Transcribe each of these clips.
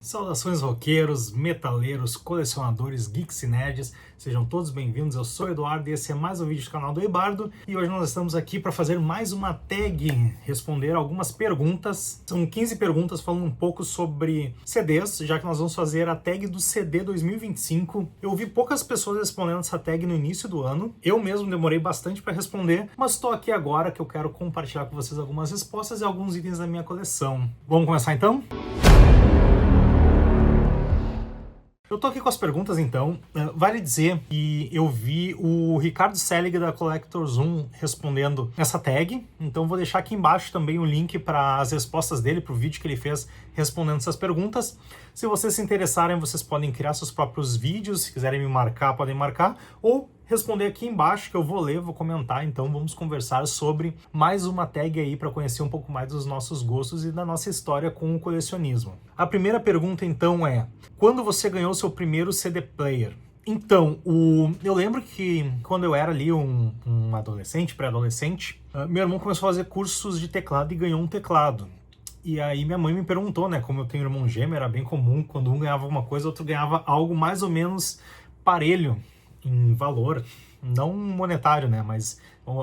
Saudações roqueiros, metaleiros, colecionadores, geeks e nerds, sejam todos bem-vindos, eu sou o Eduardo e esse é mais um vídeo do canal do Ebardo e hoje nós estamos aqui para fazer mais uma tag, responder algumas perguntas. São 15 perguntas falando um pouco sobre CDs, já que nós vamos fazer a tag do CD 2025. Eu vi poucas pessoas respondendo essa tag no início do ano, eu mesmo demorei bastante para responder, mas estou aqui agora que eu quero compartilhar com vocês algumas respostas e alguns itens da minha coleção. Vamos começar então? Eu tô aqui com as perguntas, então. Vale dizer que eu vi o Ricardo Selig da Collectors 1 respondendo essa tag, então vou deixar aqui embaixo também o link para as respostas dele, para o vídeo que ele fez respondendo essas perguntas. Se vocês se interessarem, vocês podem criar seus próprios vídeos, se quiserem me marcar, podem marcar, ou responder aqui embaixo que eu vou ler, vou comentar, então vamos conversar sobre mais uma tag aí para conhecer um pouco mais dos nossos gostos e da nossa história com o colecionismo. A primeira pergunta então é: quando você ganhou seu primeiro CD player? Então, eu lembro que quando eu era ali um adolescente, pré-adolescente, meu irmão começou a fazer cursos de teclado e ganhou um teclado. E aí minha mãe me perguntou, né, como eu tenho irmão gêmeo, era bem comum, quando um ganhava alguma coisa, o outro ganhava algo mais ou menos parelho em valor, não monetário, né, mas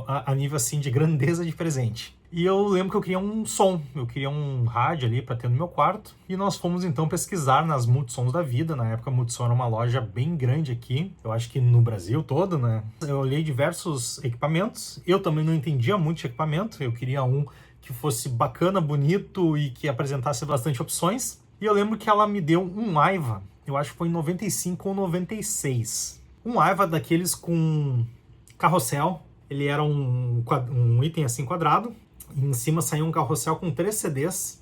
a nível assim de grandeza de presente. E eu lembro que eu queria um som, eu queria um rádio ali para ter no meu quarto, e nós fomos então pesquisar nas Multissons da vida. Na época a Multissom era uma loja bem grande aqui, eu acho que no Brasil todo, né. Eu olhei diversos equipamentos, eu também não entendia muito de equipamento, eu queria um que fosse bacana, bonito e que apresentasse bastante opções. E eu lembro que ela me deu um Aiva, eu acho que foi em 95 ou 96. Um Aiva daqueles com carrossel, ele era um item assim quadrado, e em cima saía um carrossel com 3 CDs,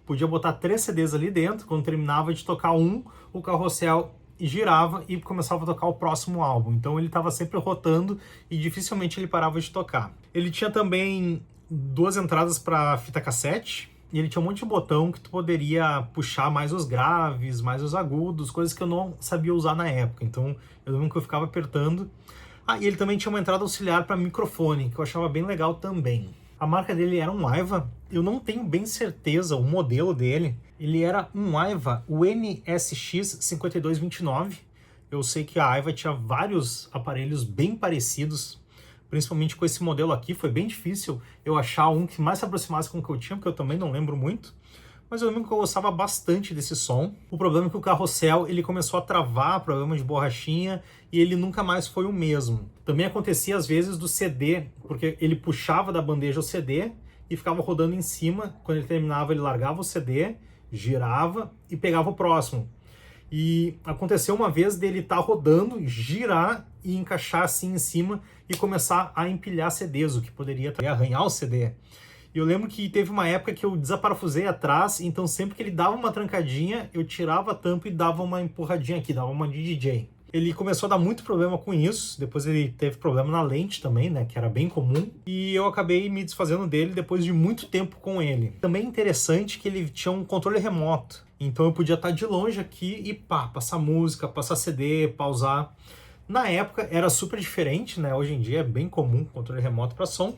podia botar 3 CDs ali dentro, quando terminava de tocar o carrossel girava e começava a tocar o próximo álbum, então ele estava sempre rotando e dificilmente ele parava de tocar. Ele tinha também 2 entradas para fita cassete, e ele tinha um monte de botão que tu poderia puxar mais os graves, mais os agudos, coisas que eu não sabia usar na época, então eu lembro que eu ficava apertando. E ele também tinha uma entrada auxiliar para microfone, que eu achava bem legal também. A marca dele era um Aiva, eu não tenho bem certeza o modelo dele, ele era um Aiva, o NSX 5229, eu sei que a Aiva tinha vários aparelhos bem parecidos, principalmente com esse modelo aqui. Foi bem difícil eu achar um que mais se aproximasse com o que eu tinha, porque eu também não lembro muito. Mas eu lembro que eu gostava bastante desse som. O problema é que o carrossel ele começou a travar, problema de borrachinha, e ele nunca mais foi o mesmo. Também acontecia às vezes do CD, porque ele puxava da bandeja o CD e ficava rodando em cima. Quando ele terminava, ele largava o CD, girava e pegava o próximo. E aconteceu uma vez dele estar rodando, girar e encaixar assim em cima e começar a empilhar CDs, o que poderia arranhar o CD. E eu lembro que teve uma época que eu desaparafusei atrás, então sempre que ele dava uma trancadinha, eu tirava a tampa e dava uma empurradinha aqui, dava uma de DJ. Ele começou a dar muito problema com isso, depois ele teve problema na lente também, né, que era bem comum, e eu acabei me desfazendo dele depois de muito tempo com ele. Também é interessante que ele tinha um controle remoto, então eu podia estar de longe aqui e passar música, passar CD, pausar. Na época era super diferente, né, hoje em dia é bem comum controle remoto para som,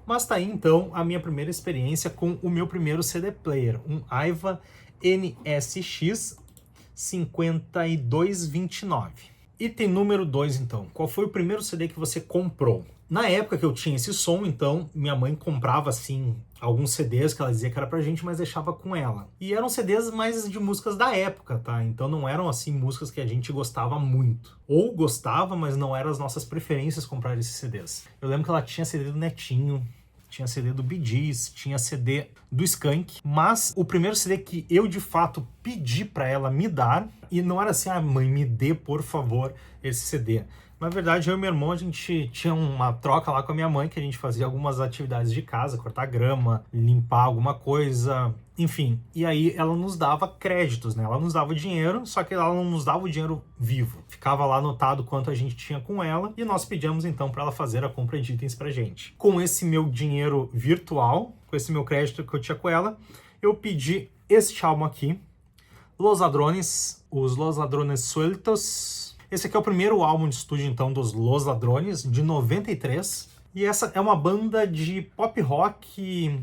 mas tá aí então a minha primeira experiência com o meu primeiro CD player, um Aiva NSX 5229. Item número 2, então. Qual foi o primeiro CD que você comprou? Na época que eu tinha esse som, então, minha mãe comprava, assim, alguns CDs que ela dizia que era pra gente, mas deixava com ela. E eram CDs mais de músicas da época, tá? Então não eram, assim, músicas que a gente gostava muito. Ou gostava, mas não eram as nossas preferências comprar esses CDs. Eu lembro que ela tinha CD do Netinho, tinha CD do Bee Gees, tinha CD do Skank, mas o primeiro CD que eu de fato pedi para ela me dar, e não era assim, mãe, me dê por favor esse CD. Na verdade, eu e meu irmão, a gente tinha uma troca lá com a minha mãe, que a gente fazia algumas atividades de casa, cortar grama, limpar alguma coisa, enfim. E aí ela nos dava créditos, né? Ela nos dava dinheiro, só que ela não nos dava o dinheiro vivo. Ficava lá anotado quanto a gente tinha com ela, e nós pedíamos então para ela fazer a compra de itens pra gente. Com esse meu dinheiro virtual, com esse meu crédito que eu tinha com ela, eu pedi este álbum aqui, Los Ladrones, os Los Ladrones Sueltos. Esse aqui é o primeiro álbum de estúdio, então, dos Los Ladrones, de 93. E essa é uma banda de pop rock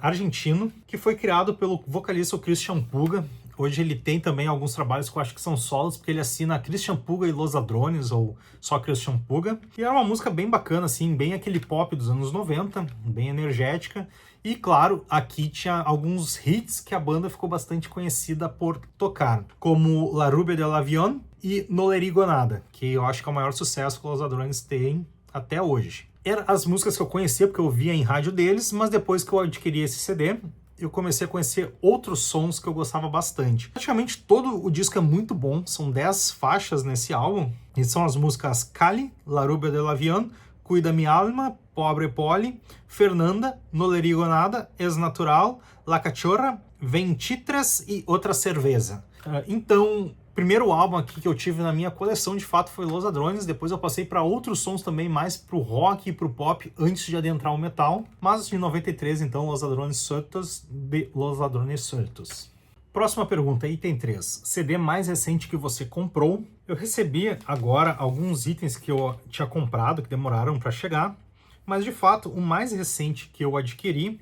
argentino, que foi criado pelo vocalista Christian Puga. Hoje ele tem também alguns trabalhos que eu acho que são solos, porque ele assina Christian Puga e Los Ladrones, ou só Christian Puga. E era uma música bem bacana, assim, bem aquele pop dos anos 90, bem energética. E, claro, aqui tinha alguns hits que a banda ficou bastante conhecida por tocar, como La Rubia de l'Avion e No Lerigo Nada, que eu acho que é o maior sucesso que Los Ladrones têm até hoje. Eram as músicas que eu conhecia, porque eu via em rádio deles, mas depois que eu adquiri esse CD, eu comecei a conhecer outros sons que eu gostava bastante. Praticamente todo o disco é muito bom, são 10 faixas nesse álbum, e são as músicas Cali, La Rubia de l'Avion, Cuida Mi Alma, Pobre Poli, Fernanda, No Le Digo Nada, Es Natural, La Cachorra, Ventitres e Outra Cerveza. Então, o primeiro álbum aqui que eu tive na minha coleção, de fato, foi Los Ladrones. Depois eu passei para outros sons também, mais pro rock e pro pop, antes de adentrar o metal. Mas de 93, então, Los Ladrones Sueltos de Los Ladrones Sueltos. Próxima pergunta, item 3. CD mais recente que você comprou? Eu recebi agora alguns itens que eu tinha comprado, que demoraram para chegar. Mas, de fato, o mais recente que eu adquiri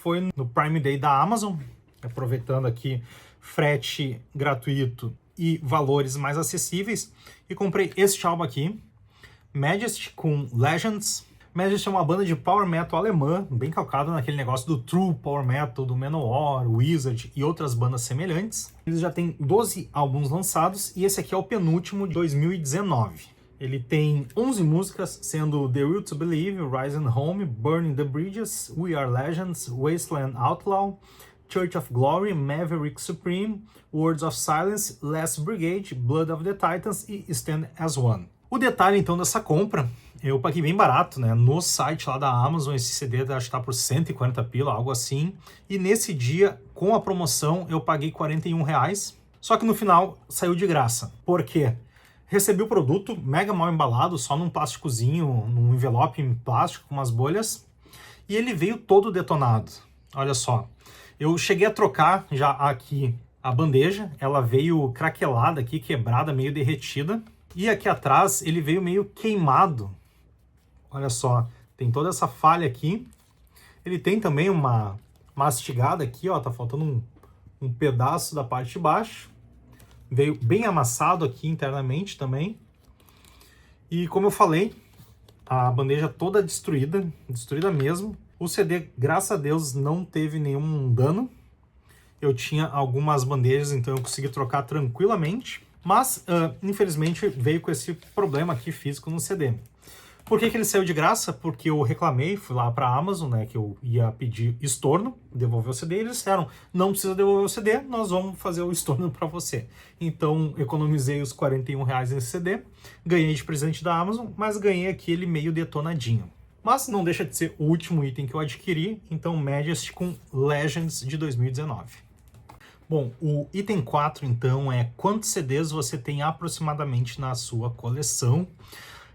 foi no Prime Day da Amazon. Aproveitando aqui, frete gratuito e valores mais acessíveis, e comprei este álbum aqui, Majesty com Legends. Majesty é uma banda de power metal alemã, bem calcado naquele negócio do true power metal, do Manowar, Wizard e outras bandas semelhantes. Eles já têm 12 álbuns lançados, e esse aqui é o penúltimo, de 2019. Ele tem 11 músicas, sendo The Will to Believe, Rising Home, Burning the Bridges, We Are Legends, Wasteland Outlaw, Church of Glory, Maverick Supreme, Words of Silence, Last Brigade, Blood of the Titans e Stand as One. O detalhe, então, dessa compra, eu paguei bem barato, né? No site lá da Amazon, esse CD acho que tá por 140 pila, algo assim. E nesse dia, com a promoção, eu paguei R$41. Só que no final, saiu de graça. Por quê? Recebi o produto mega mal embalado, só num plásticozinho, num envelope em plástico, com umas bolhas. E ele veio todo detonado. Olha só. Eu cheguei a trocar já aqui a bandeja, ela veio craquelada aqui, quebrada, meio derretida. E aqui atrás ele veio meio queimado. Olha só, tem toda essa falha aqui. Ele tem também uma mastigada aqui, ó, tá faltando um pedaço da parte de baixo. Veio bem amassado aqui internamente também. E como eu falei, a bandeja toda destruída mesmo. O CD, graças a Deus, não teve nenhum dano. Eu tinha algumas bandejas, então eu consegui trocar tranquilamente. Mas, infelizmente, veio com esse problema aqui físico no CD. Por que ele saiu de graça? Porque eu reclamei, fui lá para a Amazon, né, que eu ia pedir estorno, devolver o CD, e eles disseram, não precisa devolver o CD, nós vamos fazer o estorno para você. Então, economizei os R$41 nesse CD, ganhei de presente da Amazon, mas ganhei aqui ele meio detonadinho. Mas não deixa de ser o último item que eu adquiri, então Majesty com Legends de 2019. Bom, o item 4, então, é quantos CDs você tem aproximadamente na sua coleção.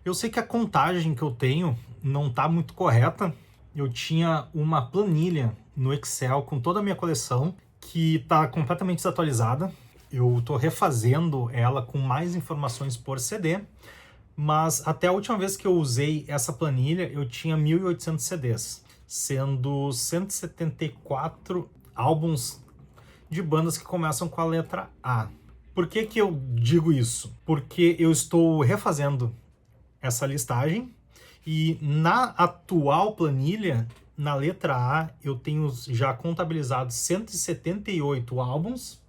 Eu sei que a contagem que eu tenho não está muito correta. Eu tinha uma planilha no Excel com toda a minha coleção que está completamente desatualizada. Eu estou refazendo ela com mais informações por CD, mas até a última vez que eu usei essa planilha eu tinha 1.800 CDs, sendo 174 álbuns de bandas que começam com a letra A. Por que que eu digo isso? Porque eu estou refazendo essa listagem e na atual planilha, na letra A, eu tenho já contabilizado 178 álbuns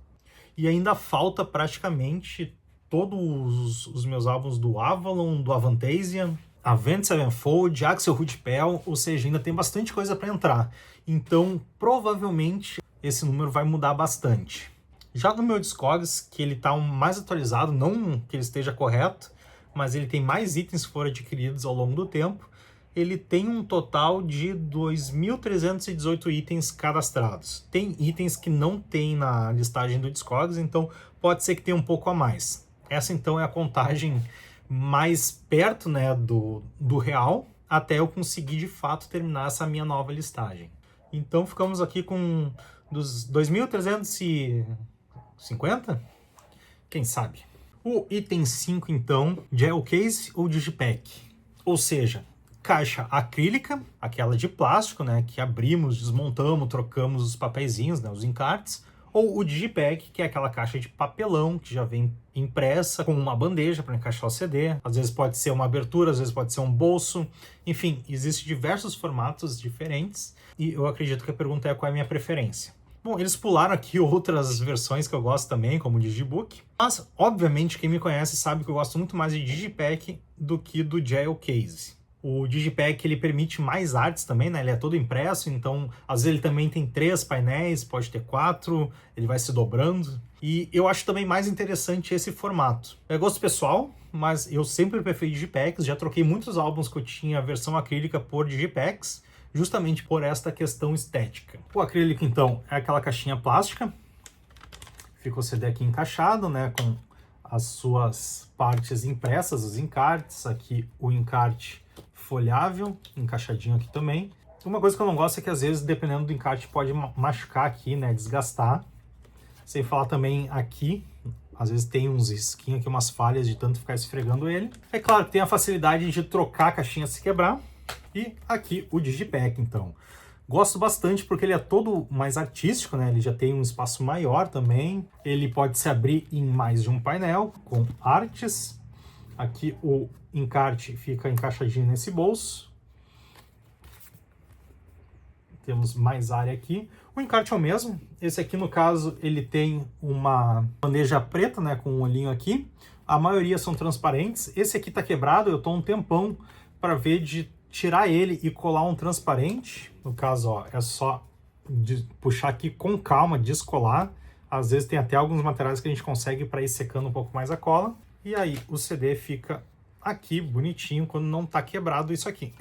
e ainda falta praticamente todos os meus álbuns do Avalon, do Avantasia, Avenged Sevenfold, Axel Rude Pell, ou seja, ainda tem bastante coisa para entrar. Então, provavelmente, esse número vai mudar bastante. Já no meu Discogs, que ele está mais atualizado, não que ele esteja correto, mas ele tem mais itens que foram adquiridos ao longo do tempo, ele tem um total de 2.318 itens cadastrados. Tem itens que não tem na listagem do Discogs, então pode ser que tenha um pouco a mais. Essa então é a contagem mais perto, né, do real, até eu conseguir de fato terminar essa minha nova listagem. Então ficamos aqui com dos 2.350? Quem sabe? O item 5, então, Gel Case ou Digipack. Ou seja, caixa acrílica, aquela de plástico, né, que abrimos, desmontamos, trocamos os papeizinhos, né, os encartes, ou o Digipack, que é aquela caixa de papelão que já vem impressa com uma bandeja para encaixar o CD. Às vezes pode ser uma abertura, às vezes pode ser um bolso. Enfim, existem diversos formatos diferentes e eu acredito que a pergunta é qual é a minha preferência. Bom, eles pularam aqui outras versões que eu gosto também, como o Digibook, mas obviamente quem me conhece sabe que eu gosto muito mais de Digipack do que do Jailcase. O Digipack ele permite mais artes também, né? Ele é todo impresso, então às vezes ele também tem 3 painéis, pode ter 4, ele vai se dobrando. E eu acho também mais interessante esse formato. É gosto pessoal, mas eu sempre preferi Digipacks, já troquei muitos álbuns que eu tinha a versão acrílica por Digipacks, justamente por esta questão estética. O acrílico, então, é aquela caixinha plástica, fica o CD aqui encaixado, né? Com as suas partes impressas, os encartes, aqui o encarte folhável, encaixadinho aqui também. Uma coisa que eu não gosto é que às vezes, dependendo do encarte, pode machucar aqui, né, desgastar. Sem falar também aqui, às vezes tem uns risquinhos aqui, umas falhas de tanto ficar esfregando ele. É claro que tem a facilidade de trocar a caixinha se quebrar. E aqui o Digipack, então. Gosto bastante porque ele é todo mais artístico, né? Ele já tem um espaço maior também. Ele pode se abrir em mais de um painel com artes. Aqui o encarte fica encaixadinho nesse bolso. Temos mais área aqui. O encarte é o mesmo. Esse aqui, no caso, ele tem uma bandeja preta, né, com um olhinho aqui. A maioria são transparentes. Esse aqui tá quebrado, eu tô um tempão para ver de tirar ele e colar um transparente. No caso, ó, é só puxar aqui com calma, descolar. Às vezes tem até alguns materiais que a gente consegue para ir secando um pouco mais a cola. E aí o CD fica aqui bonitinho quando não tá quebrado isso aqui.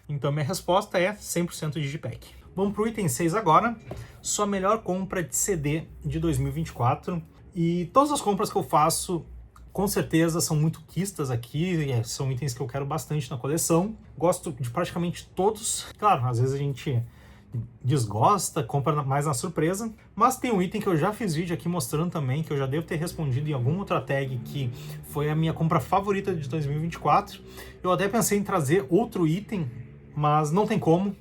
Então minha resposta é 100% Digipack. Vamos para o item 6 agora. Sua melhor compra de CD de 2024. E todas as compras que eu faço, com certeza, são muito quistas aqui. São itens que eu quero bastante na coleção. Gosto de praticamente todos. Claro, às vezes a gente desgosta, compra mais na surpresa. Mas tem um item que eu já fiz vídeo aqui mostrando também, que eu já devo ter respondido em alguma outra tag, que foi a minha compra favorita de 2024. Eu até pensei em trazer outro item, mas não tem como.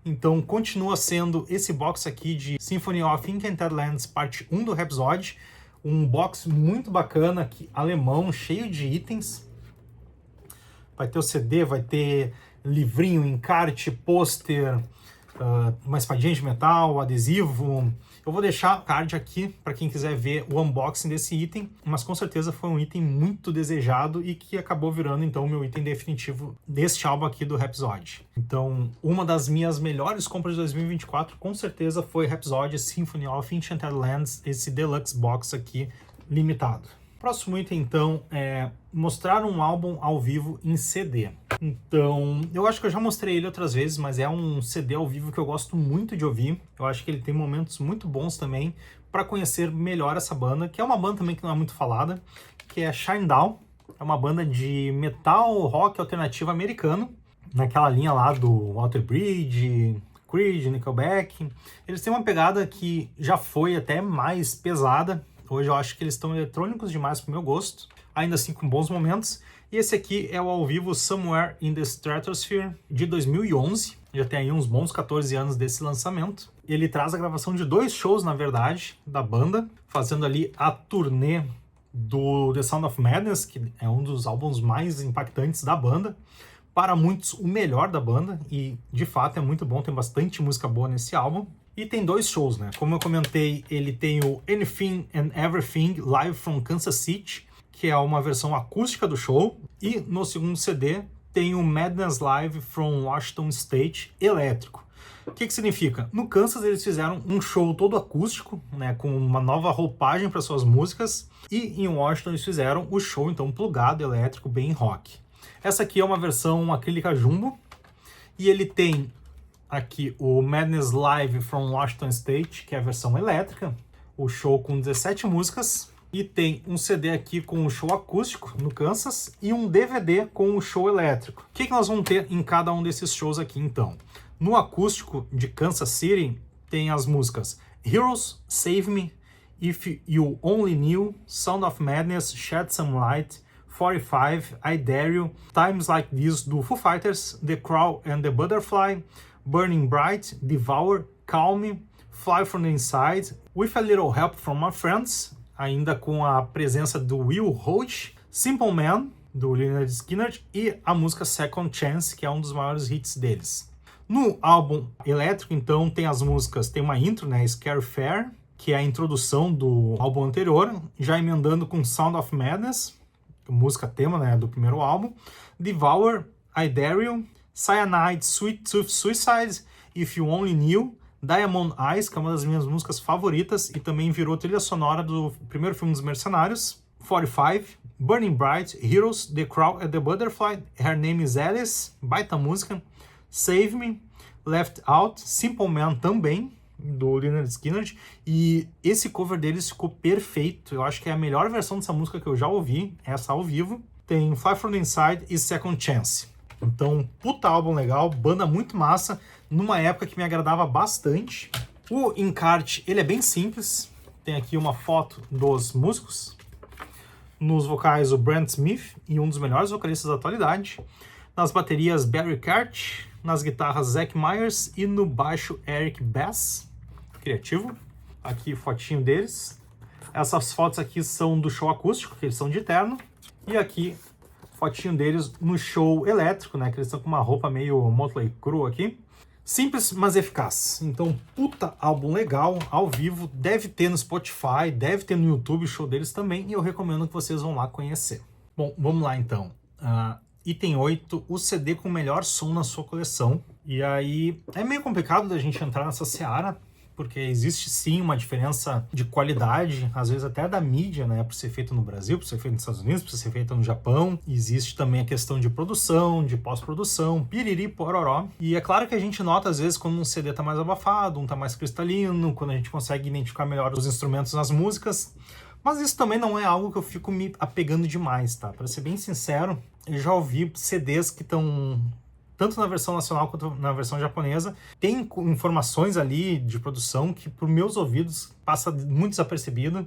Então continua sendo esse box aqui de Symphony of Enchanted Lands parte 1 do Rhapsody. Um box muito bacana, aqui, alemão, cheio de itens. Vai ter o CD, vai ter livrinho, encarte, pôster, uma espadinha de metal, adesivo. Eu vou deixar o card aqui para quem quiser ver o unboxing desse item, mas com certeza foi um item muito desejado e que acabou virando então o meu item definitivo deste álbum aqui do Rhapsody. Então, uma das minhas melhores compras de 2024 com certeza foi Rhapsody Symphony of Enchanted Lands, esse Deluxe Box aqui limitado. Próximo item, então, é mostrar um álbum ao vivo em CD. Então, eu acho que eu já mostrei ele outras vezes, mas é um CD ao vivo que eu gosto muito de ouvir. Eu acho que ele tem momentos muito bons também para conhecer melhor essa banda, que é uma banda também que não é muito falada, que é Shinedown. É uma banda de metal rock alternativo americano, naquela linha lá do Walter Bridge, Creed, Nickelback. Eles têm uma pegada que já foi até mais pesada. Hoje eu acho que eles estão eletrônicos demais pro meu gosto, ainda assim com bons momentos. E esse aqui é o ao vivo Somewhere in the Stratosphere, de 2011. Já tem aí uns bons 14 anos desse lançamento. Ele traz a gravação de 2 shows, na verdade, da banda, fazendo ali a turnê do The Sound of Madness, que é um dos álbuns mais impactantes da banda. Para muitos, o melhor da banda, e de fato é muito bom, tem bastante música boa nesse álbum. E tem 2 shows, né? Como eu comentei, ele tem o Anything and Everything Live from Kansas City, que é uma versão acústica do show. E no segundo CD tem o Madness Live from Washington State elétrico. O que significa? No Kansas eles fizeram um show todo acústico, né, com uma nova roupagem para suas músicas. E em Washington eles fizeram o show, então, plugado, elétrico, bem rock. Essa aqui é uma versão acrílica jumbo. E ele tem aqui o Madness Live from Washington State, que é a versão elétrica, o show com 17 músicas, e tem um CD aqui com o show acústico no Kansas e um DVD com o show elétrico. O que nós vamos ter em cada um desses shows aqui então? No acústico de Kansas City tem as músicas Heroes, Save Me, If You Only Knew, Sound of Madness, Shed Some Light, 45, I Dare You, Times Like This do Foo Fighters, The Crow and the Butterfly, Burning Bright, Devour, Calm, Fly From The Inside, With a Little Help From My Friends, ainda com a presença do Will Hoge, Simple Man, do Lynyrd Skynyrd, e a música Second Chance, que é um dos maiores hits deles. No álbum elétrico, então, tem as músicas, tem uma intro, né, Scary Fair, que é a introdução do álbum anterior, já emendando com Sound of Madness, música tema, né, do primeiro álbum, Devour, I Dare You, Cyanide, Sweet Tooth Suicide, If You Only Knew, Diamond Eyes, que é uma das minhas músicas favoritas e também virou trilha sonora do primeiro filme dos Mercenários, 45, Burning Bright, Heroes, The Crow and the Butterfly, Her Name is Alice, baita música, Save Me, Left Out, Simple Man também, do Lynyrd Skynyrd, e esse cover deles ficou perfeito. Eu acho que é a melhor versão dessa música que eu já ouvi, essa ao vivo. Tem Fly From The Inside e Second Chance. Então, puta álbum legal, banda muito massa, numa época que me agradava bastante. O encarte, ele é bem simples, tem aqui uma foto dos músicos. Nos vocais, o Brent Smith, e um dos melhores vocalistas da atualidade. Nas baterias, Barry Cart, nas guitarras, Zach Myers, e no baixo, Eric Bass, criativo. Aqui, fotinho deles. Essas fotos aqui são do show acústico, que eles são de terno. E aqui, fotinho deles no show elétrico, né, que eles estão com uma roupa meio Motley Crue aqui. Simples, mas eficaz. Então, puta álbum legal, ao vivo, deve ter no Spotify, deve ter no YouTube o show deles também, e eu recomendo que vocês vão lá conhecer. Bom, vamos lá então. Item 8, o CD com o melhor som na sua coleção. E aí, é meio complicado da gente entrar nessa seara, porque existe sim uma diferença de qualidade, às vezes até da mídia, né, por ser feito no Brasil, por ser feito nos Estados Unidos, por ser feito no Japão. Existe também a questão de produção, de pós-produção, piriri, pororó. E é claro que a gente nota às vezes quando um CD tá mais abafado, um tá mais cristalino, quando a gente consegue identificar melhor os instrumentos nas músicas. Mas isso também não é algo que eu fico me apegando demais, tá? Para ser bem sincero, eu já ouvi CDs que estão tanto na versão nacional quanto na versão japonesa, tem informações ali de produção que, por meus ouvidos, passa muito desapercebido.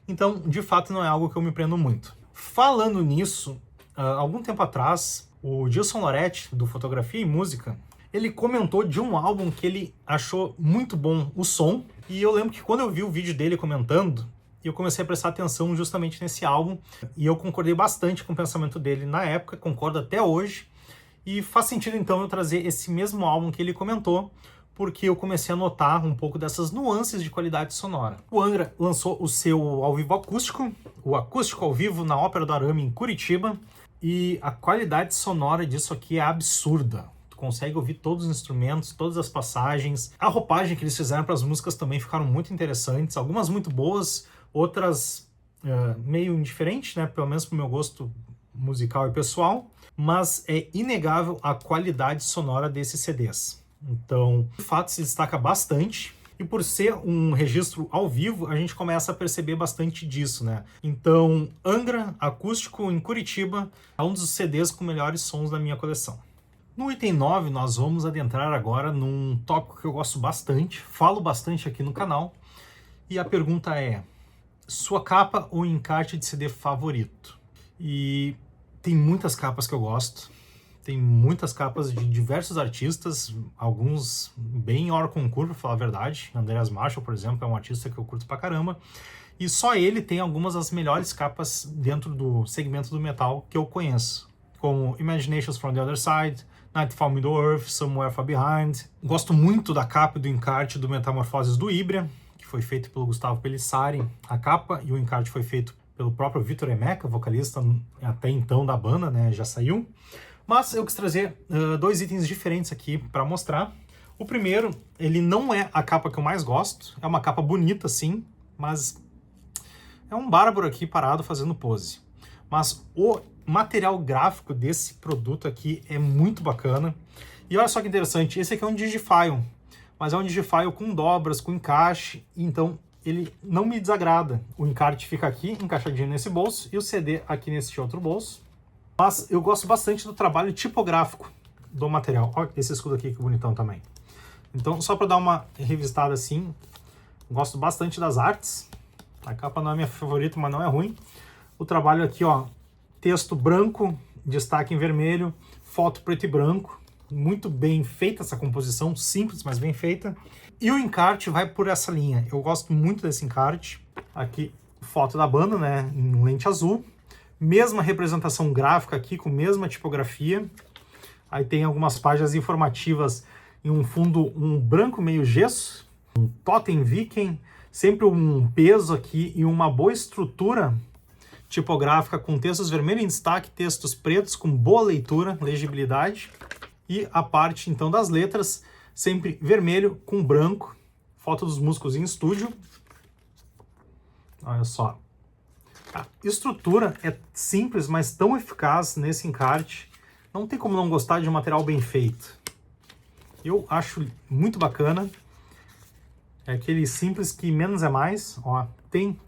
Então, de fato, não é algo que eu me prendo muito. Falando nisso, algum tempo atrás, o Gilson Loretti, do Fotografia e Música, ele comentou de um álbum que ele achou muito bom o som, e eu lembro que quando eu vi o vídeo dele comentando, eu comecei a prestar atenção justamente nesse álbum, e eu concordei bastante com o pensamento dele na época, concordo até hoje. E faz sentido, então, eu trazer esse mesmo álbum que ele comentou, porque eu comecei a notar um pouco dessas nuances de qualidade sonora. O Angra lançou o seu ao vivo acústico, o acústico ao vivo na Ópera do Arame, em Curitiba, e a qualidade sonora disso aqui é absurda. Tu consegue ouvir todos os instrumentos, todas as passagens. A roupagem que eles fizeram para as músicas também ficaram muito interessantes, algumas muito boas, outras meio indiferentes, né? Pelo menos pro meu gosto musical e pessoal. Mas é inegável a qualidade sonora desses CDs. Então, de fato, se destaca bastante. E por ser um registro ao vivo, a gente começa a perceber bastante disso, né? Então, Angra, acústico em Curitiba, é um dos CDs com melhores sons da minha coleção. No item 9, nós vamos adentrar agora num tópico que eu gosto bastante, falo bastante aqui no canal. E a pergunta é, sua capa ou encarte de CD favorito? E tem muitas capas que eu gosto, tem muitas capas de diversos artistas, alguns bem hors concours, pra falar a verdade. Andreas Marshall, por exemplo, é um artista que eu curto pra caramba, e só ele tem algumas das melhores capas dentro do segmento do metal que eu conheço, como Imaginations from the Other Side, Nightfall Middle Earth, Somewhere Far Behind. Gosto muito da capa e do encarte do Metamorfoses do Hybria, que foi feito pelo Gustavo Pelissari. A capa e o encarte foi feito pelo próprio Vitor Emeca, vocalista até então da banda, né, já saiu. Mas eu quis trazer dois itens diferentes aqui para mostrar. O primeiro, ele não é a capa que eu mais gosto, é uma capa bonita sim, mas é um bárbaro aqui parado fazendo pose. Mas o material gráfico desse produto aqui é muito bacana. E olha só que interessante, esse aqui é um Digifile, mas é um Digifile com dobras, com encaixe, então ele não me desagrada. O encarte fica aqui, encaixadinho nesse bolso, e o CD aqui nesse outro bolso. Mas eu gosto bastante do trabalho tipográfico do material. Olha esse escudo aqui, que bonitão também. Então, só para dar uma revistada assim, gosto bastante das artes. A capa não é minha favorita, mas não é ruim. O trabalho aqui, ó, texto branco, destaque em vermelho, foto preto e branco. Muito bem feita essa composição, simples, mas bem feita. E o encarte vai por essa linha. Eu gosto muito desse encarte. Aqui, foto da banda, né, em lente azul. Mesma representação gráfica aqui, com mesma tipografia. Aí tem algumas páginas informativas em um fundo, um branco meio gesso. Um totem viking, sempre um peso aqui e uma boa estrutura tipográfica com textos vermelhos em destaque, textos pretos com boa leitura, legibilidade. E a parte, então, das letras, sempre vermelho com branco. Foto dos músicos em estúdio. Olha só. A estrutura é simples, mas tão eficaz nesse encarte. Não tem como não gostar de um material bem feito. Eu acho muito bacana. É aquele simples que menos é mais. Ó, tem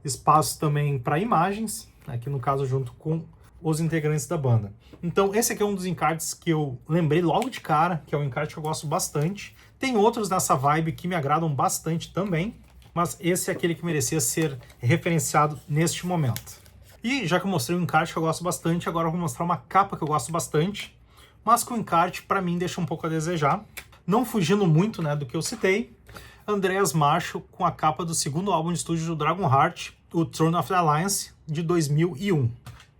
espaço também para imagens, aqui no caso junto com os integrantes da banda. Então esse aqui é um dos encartes que eu lembrei logo de cara, que é um encarte que eu gosto bastante. Tem outros nessa vibe que me agradam bastante também, mas esse é aquele que merecia ser referenciado neste momento. E já que eu mostrei um encarte que eu gosto bastante, agora eu vou mostrar uma capa que eu gosto bastante, mas que o encarte para mim deixa um pouco a desejar. Não fugindo muito, né, do que eu citei, Andreas Marschall com a capa do segundo álbum de estúdio do Dragonheart, o Throne of the Alliance, de 2001.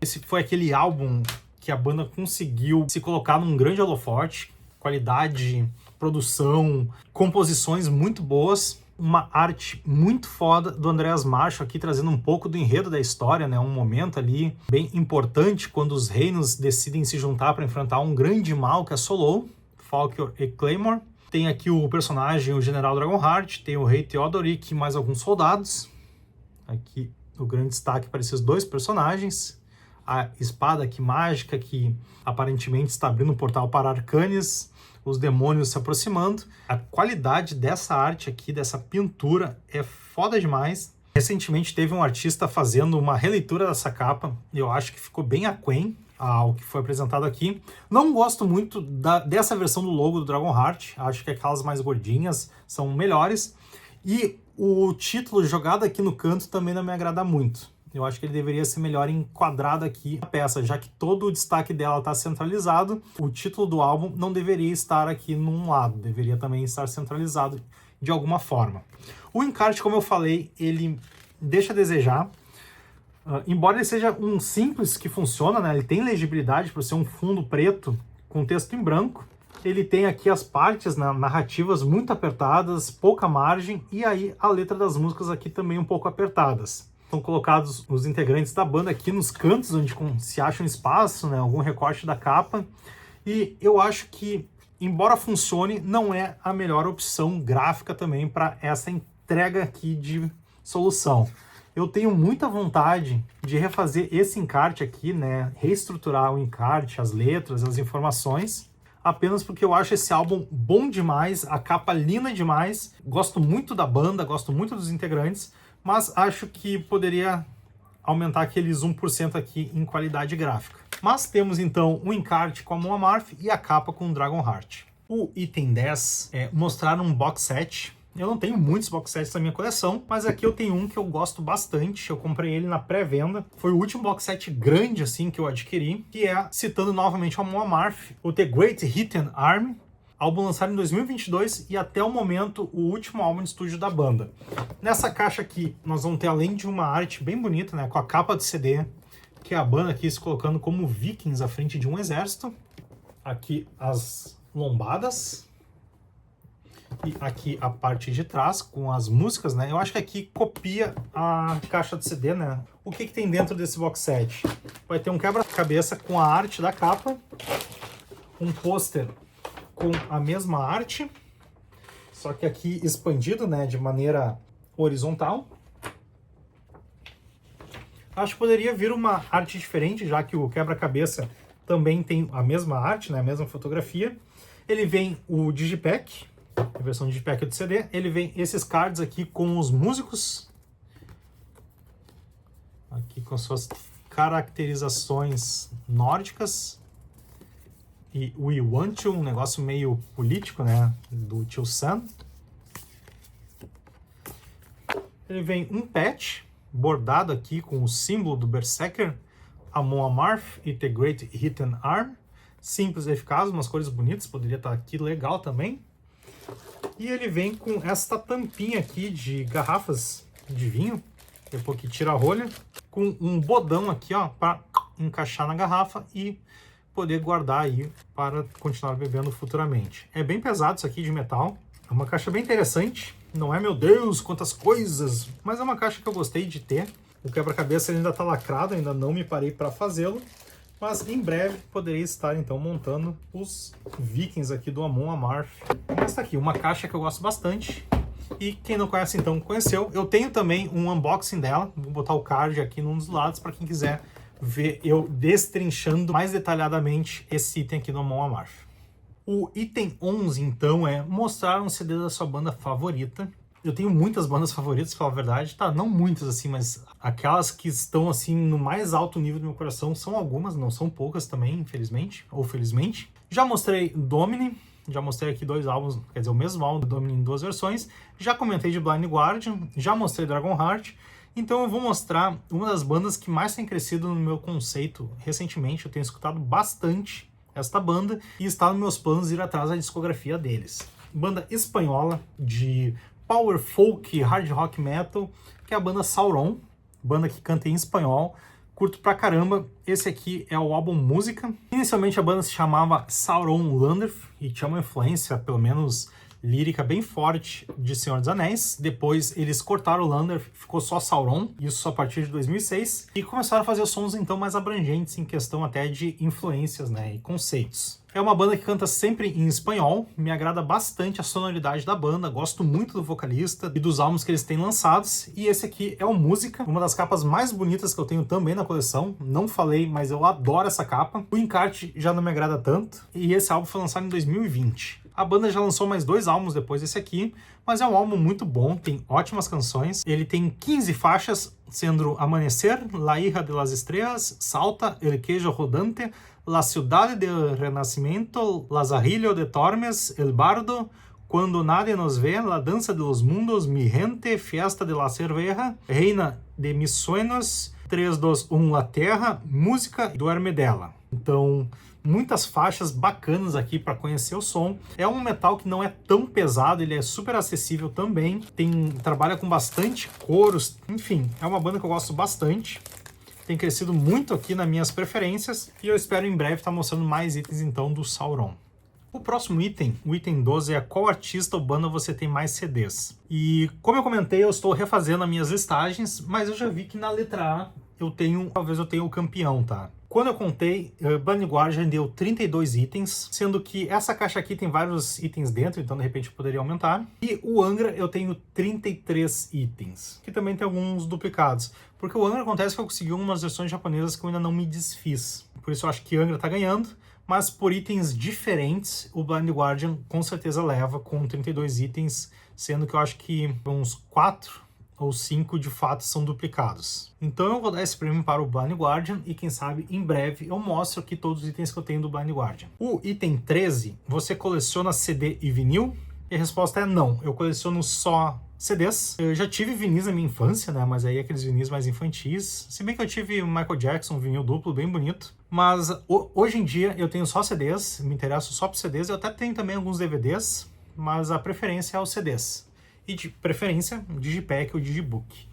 Esse foi aquele álbum que a banda conseguiu se colocar num grande holofote, qualidade, produção, composições muito boas, uma arte muito foda do Andreas Marschall aqui trazendo um pouco do enredo da história, né? Um momento ali bem importante quando os reinos decidem se juntar para enfrentar um grande mal que assolou, Falkor e Claymore. Tem aqui o personagem, o General Dragonheart, tem o Rei Theodoric e mais alguns soldados. Aqui o grande destaque para esses dois personagens. A espada aqui mágica que aparentemente está abrindo um portal para Arcanis, os demônios se aproximando. A qualidade dessa arte aqui, dessa pintura, é foda demais. Recentemente teve um artista fazendo uma releitura dessa capa, e eu acho que ficou bem aquém ao que foi apresentado aqui. Não gosto muito dessa versão do logo do Dragonheart, acho que aquelas mais gordinhas são melhores. E o título jogado aqui no canto também não me agrada muito. Eu acho que ele deveria ser melhor enquadrado aqui na peça, já que todo o destaque dela está centralizado. O título do álbum não deveria estar aqui num lado, deveria também estar centralizado de alguma forma. O encarte, como eu falei, ele deixa a desejar. Embora ele seja um simples que funciona, né? Ele tem legibilidade por ser um fundo preto com texto em branco. Ele tem aqui as partes, né, narrativas muito apertadas, pouca margem, e aí a letra das músicas aqui também um pouco apertadas. São colocados os integrantes da banda aqui nos cantos, onde se acha um espaço, né, algum recorte da capa. E eu acho que, embora funcione, não é a melhor opção gráfica também para essa entrega aqui de solução. Eu tenho muita vontade de refazer esse encarte aqui, né, reestruturar o encarte, as letras, as informações, apenas porque eu acho esse álbum bom demais, a capa linda demais, gosto muito da banda, gosto muito dos integrantes, mas acho que poderia aumentar aqueles 1% aqui em qualidade gráfica. Mas temos então um encarte com a Mon Amarth e a capa com o Dragonheart. O item 10 é mostrar um box set. Eu não tenho muitos box sets na minha coleção, mas aqui eu tenho um que eu gosto bastante. Eu comprei ele na pré-venda. Foi o último box set grande assim que eu adquiri, que é, citando novamente a Mon Amarth, o The Great Hidden Army, álbum lançado em 2022 e até o momento o último álbum de estúdio da banda. Nessa caixa aqui nós vamos ter, além de uma arte bem bonita, né, com a capa do CD, que é a banda aqui se colocando como vikings à frente de um exército. Aqui as lombadas. E aqui a parte de trás com as músicas, né? Eu acho que aqui copia a caixa do CD, né? O que tem dentro desse box set? Vai ter um quebra-cabeça com a arte da capa, um pôster com a mesma arte, só que aqui expandido, né, de maneira horizontal. Acho que poderia vir uma arte diferente, já que o quebra-cabeça também tem a mesma arte, né, a mesma fotografia. Ele vem o Digipack, a versão Digipack do CD. Ele vem esses cards aqui com os músicos, aqui com suas caracterizações nórdicas. E We Want You, um negócio meio político, né, do Tio Sam. Ele vem um patch bordado aqui com o símbolo do Berserker, a Mon Amarth e The Great Hidden Arm. simples e eficaz, umas cores bonitas, poderia estar aqui legal também. E ele vem com esta tampinha aqui de garrafas de vinho, depois que tira a rolha, com um bodão aqui, ó, para encaixar na garrafa e poder guardar aí para continuar bebendo futuramente. É bem pesado isso aqui de metal, é uma caixa bem interessante, não é, meu Deus, quantas coisas, mas é uma caixa que eu gostei de ter. O quebra-cabeça ainda está lacrado, ainda não me parei para fazê-lo, mas em breve poderei estar então montando os Vikings aqui do Amon Amarth. Mas tá aqui, uma caixa que eu gosto bastante. E quem não conhece então conheceu. Eu tenho também um unboxing dela, vou botar o card aqui num dos lados para quem quiser ver eu destrinchando mais detalhadamente esse item aqui do Amon Amarth. O item 11 então é mostrar um CD da sua banda favorita. Eu tenho muitas bandas favoritas, pra falar a verdade, tá? Não muitas assim, mas aquelas que estão assim no mais alto nível do meu coração são algumas, não são poucas também, infelizmente, ou felizmente. Já mostrei Domine, já mostrei aqui 2 álbuns, quer dizer, o mesmo álbum do Domine em 2 versões. Já comentei de Blind Guardian, já mostrei Dragonheart. Então eu vou mostrar uma das bandas que mais tem crescido no meu conceito recentemente. Eu tenho escutado bastante esta banda e está nos meus planos ir atrás da discografia deles. Banda espanhola de Power Folk, Hard Rock Metal, que é a banda Sauron, banda que canta em espanhol, curto pra caramba. Esse aqui é o álbum Música. Inicialmente a banda se chamava Sauron Landeth e tinha uma influência, pelo menos lírica, bem forte de Senhor dos Anéis. Depois eles cortaram o Landeth, ficou só Sauron, isso só a partir de 2006, e começaram a fazer sons então mais abrangentes em questão até de influências, né, e conceitos. É uma banda que canta sempre em espanhol, me agrada bastante a sonoridade da banda, gosto muito do vocalista e dos álbuns que eles têm lançados, e esse aqui é o Música, uma das capas mais bonitas que eu tenho também na coleção, não falei, mas eu adoro essa capa. O encarte já não me agrada tanto, e esse álbum foi lançado em 2020. A banda já lançou mais 2 álbuns depois desse aqui, mas é um álbum muito bom, tem ótimas canções. Ele tem 15 faixas, sendo Amanecer, La Hija de las Estrellas, Salta, El Queijo Rodante, La Ciudad del Renacimiento, Lazarillo de Tormes, El Bardo, Quando Nadie Nos Ve, La Danza de los Mundos, Mi Gente, Fiesta de la Cerveja, Reina de Mis Sueños, 3, 2, 1, La Terra, Música Duerme Dela. Então, muitas faixas bacanas aqui para conhecer o som. É um metal que não é tão pesado, ele é super acessível também. Trabalha com bastante coros, enfim, é uma banda que eu gosto bastante. Tem crescido muito aqui nas minhas preferências e eu espero em breve estar mostrando mais itens então do Sauron. O próximo item, o item 12, é qual artista ou banda você tem mais CDs. E como eu comentei, eu estou refazendo as minhas listagens, mas eu já vi que na letra A talvez eu tenha o campeão, tá? Quando eu contei, Blind Guardian deu 32 itens, sendo que essa caixa aqui tem vários itens dentro, então de repente eu poderia aumentar. E o Angra eu tenho 33 itens, que também tem alguns duplicados. Porque o Angra acontece que eu consegui algumas versões japonesas que eu ainda não me desfiz. Por isso eu acho que Angra tá ganhando, mas por itens diferentes, o Blind Guardian com certeza leva com 32 itens, sendo que eu acho que uns 4 ou 5 de fato são duplicados. Então eu vou dar esse prêmio para o Blind Guardian e quem sabe em breve eu mostro aqui todos os itens que eu tenho do Blind Guardian. O item 13, você coleciona CD e vinil? E a resposta é não, eu coleciono só CDs. Eu já tive vinis na minha infância, né, mas aí aqueles vinis mais infantis. Se bem que eu tive o Michael Jackson, um vinil duplo, bem bonito. Mas hoje em dia eu tenho só CDs, me interesso só por CDs. Eu até tenho também alguns DVDs, mas a preferência é os CDs. E de preferência, Digipack ou Digibook.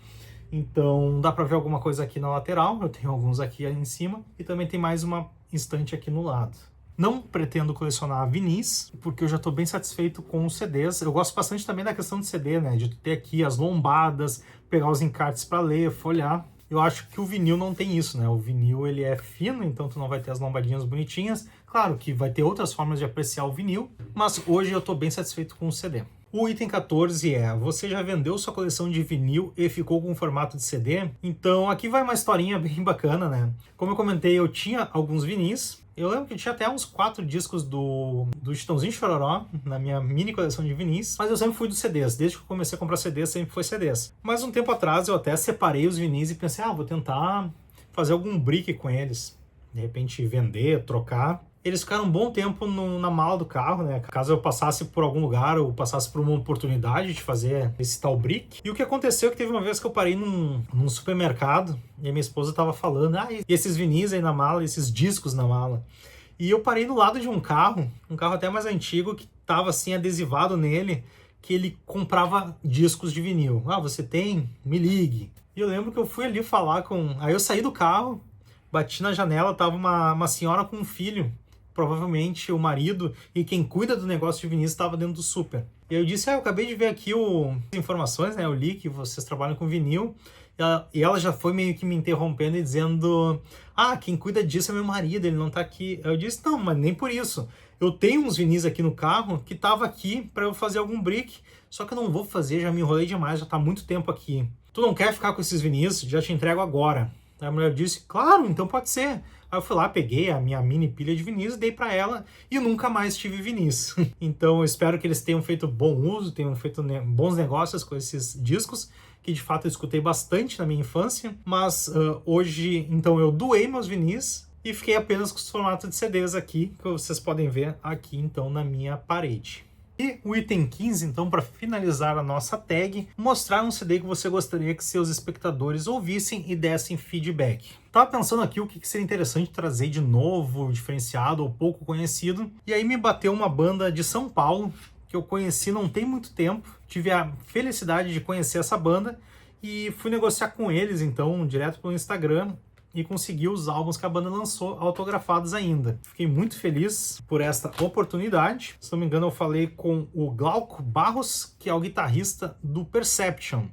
Então dá para ver alguma coisa aqui na lateral, eu tenho alguns aqui em cima, e também tem mais uma estante aqui no lado. Não pretendo colecionar vinis, porque eu já estou bem satisfeito com os CDs. Eu gosto bastante também da questão de CD, né? De ter aqui as lombadas, pegar os encartes para ler, folhear. Eu acho que o vinil não tem isso, né? O vinil ele é fino, então tu não vai ter as lombadinhas bonitinhas. Claro que vai ter outras formas de apreciar o vinil, mas hoje eu estou bem satisfeito com o CD. O item 14 é, você já vendeu sua coleção de vinil e ficou com formato de CD? Então aqui vai uma historinha bem bacana, né? Como eu comentei, eu tinha alguns vinis. Eu lembro que tinha até uns 4 discos do Chitãozinho Chororó na minha mini coleção de vinis, mas eu sempre fui dos CDs. Desde que eu comecei a comprar CDs, sempre foi CDs. Mas um tempo atrás eu até separei os vinis e pensei, vou tentar fazer algum brick com eles. De repente vender, trocar. Eles ficaram um bom tempo na mala do carro, né? Caso eu passasse por algum lugar ou passasse por uma oportunidade de fazer esse tal brick. E o que aconteceu é que teve uma vez que eu parei num supermercado e a minha esposa tava falando, e esses vinis aí na mala, esses discos na mala. E eu parei do lado de um carro até mais antigo, que tava assim adesivado nele, que ele comprava discos de vinil. Ah, você tem? Me ligue. E eu lembro que eu fui ali falar com... Aí eu saí do carro, bati na janela, tava uma senhora com um filho, provavelmente o marido, e quem cuida do negócio de vinil estava dentro do super. E eu disse, eu acabei de ver aqui as informações, né? Eu li que vocês trabalham com vinil. E ela já foi meio que me interrompendo e dizendo, quem cuida disso é meu marido, ele não tá aqui. Eu disse, não, mas nem por isso. Eu tenho uns vinis aqui no carro que tava aqui para eu fazer algum brick, só que eu não vou fazer, já me enrolei demais, já tá muito tempo aqui. Tu não quer ficar com esses vinis? Já te entrego agora. Aí a mulher disse, claro, então pode ser. Aí eu fui lá, peguei a minha mini pilha de vinis, dei para ela e nunca mais tive vinis. Então eu espero que eles tenham feito bom uso, tenham feito bons negócios com esses discos, que de fato eu escutei bastante na minha infância, mas hoje, então, eu doei meus vinis e fiquei apenas com os formatos de CDs aqui, que vocês podem ver aqui, então, na minha parede. E o item 15, então, para finalizar a nossa tag, mostrar um CD que você gostaria que seus espectadores ouvissem e dessem feedback. Tava pensando aqui o que seria interessante trazer de novo, diferenciado ou pouco conhecido, e aí me bateu uma banda de São Paulo, que eu conheci não tem muito tempo, tive a felicidade de conhecer essa banda e fui negociar com eles, então, direto pelo Instagram, e consegui os álbuns que a banda lançou autografados ainda. Fiquei muito feliz por esta oportunidade. Se não me engano, eu falei com o Glauco Barros, que é o guitarrista do Perception.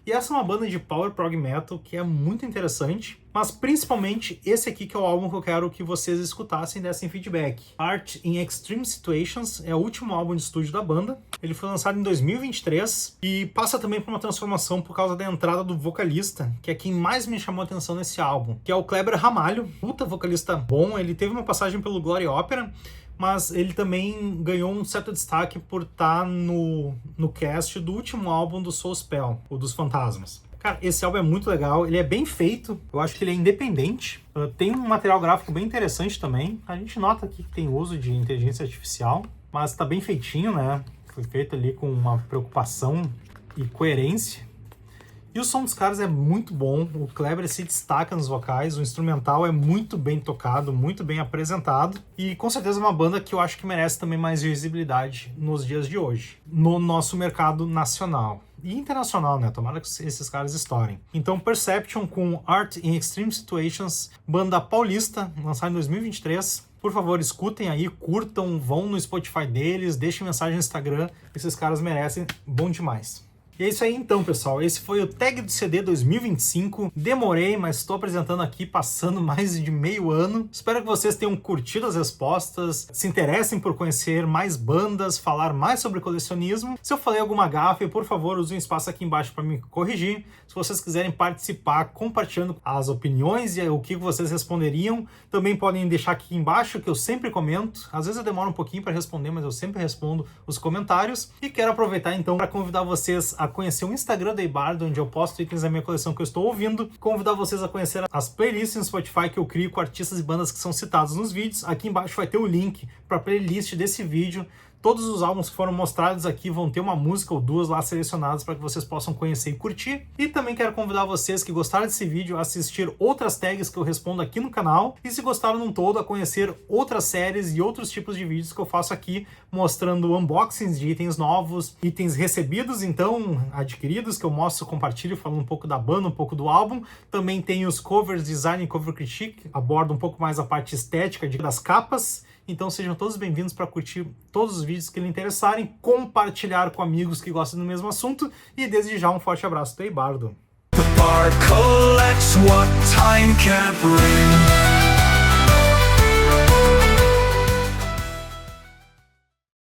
E essa é uma banda de power prog metal que é muito interessante, mas principalmente esse aqui que é o álbum que eu quero que vocês escutassem e dessem feedback. Art in Extreme Situations é o último álbum de estúdio da banda. Ele foi lançado em 2023 e passa também por uma transformação por causa da entrada do vocalista, que é quem mais me chamou a atenção nesse álbum, que é o Kleber Ramalho, puta vocalista bom. Ele teve uma passagem pelo Glory Opera, mas ele também ganhou um certo destaque por estar no cast do último álbum do Soulspell, o dos Fantasmas. Cara, esse álbum é muito legal, ele é bem feito, eu acho que ele é independente, tem um material gráfico bem interessante também. A gente nota aqui que tem uso de inteligência artificial, mas tá bem feitinho, né? Foi feito ali com uma preocupação e coerência. E o som dos caras é muito bom, o Kleber se destaca nos vocais, o instrumental é muito bem tocado, muito bem apresentado, e com certeza é uma banda que eu acho que merece também mais visibilidade nos dias de hoje, no nosso mercado nacional. E internacional, né? Tomara que esses caras estourem. Então, Perception com Art in Extreme Situations, banda paulista, lançada em 2023. Por favor, escutem aí, curtam, vão no Spotify deles, deixem mensagem no Instagram, esses caras merecem, bom demais. E é isso aí então, pessoal. Esse foi o Tag do CD 2025. Demorei, mas estou apresentando aqui, passando mais de meio ano. Espero que vocês tenham curtido as respostas, se interessem por conhecer mais bandas, falar mais sobre colecionismo. Se eu falei alguma gafe, por favor, use um espaço aqui embaixo para me corrigir. Se vocês quiserem participar compartilhando as opiniões e o que vocês responderiam, também podem deixar aqui embaixo, que eu sempre comento. Às vezes eu demoro um pouquinho para responder, mas eu sempre respondo os comentários. E quero aproveitar então para convidar vocês a conhecer o Instagram da Eibardo, onde eu posto itens da minha coleção que eu estou ouvindo, convidar vocês a conhecer as playlists no Spotify que eu crio com artistas e bandas que são citados nos vídeos. Aqui embaixo vai ter o link para a playlist desse vídeo. Todos os álbuns que foram mostrados aqui vão ter uma música ou duas lá selecionadas para que vocês possam conhecer e curtir. E também quero convidar vocês que gostaram desse vídeo a assistir outras tags que eu respondo aqui no canal. E se gostaram num todo, a conhecer outras séries e outros tipos de vídeos que eu faço aqui, mostrando unboxings de itens novos, itens recebidos, então adquiridos, que eu mostro, compartilho, falando um pouco da banda, um pouco do álbum. Também tem os covers, design e cover critique, abordo um pouco mais a parte estética das capas. Então sejam todos bem-vindos para curtir todos os vídeos que lhe interessarem, compartilhar com amigos que gostam do mesmo assunto e desde já um forte abraço do Eibardo.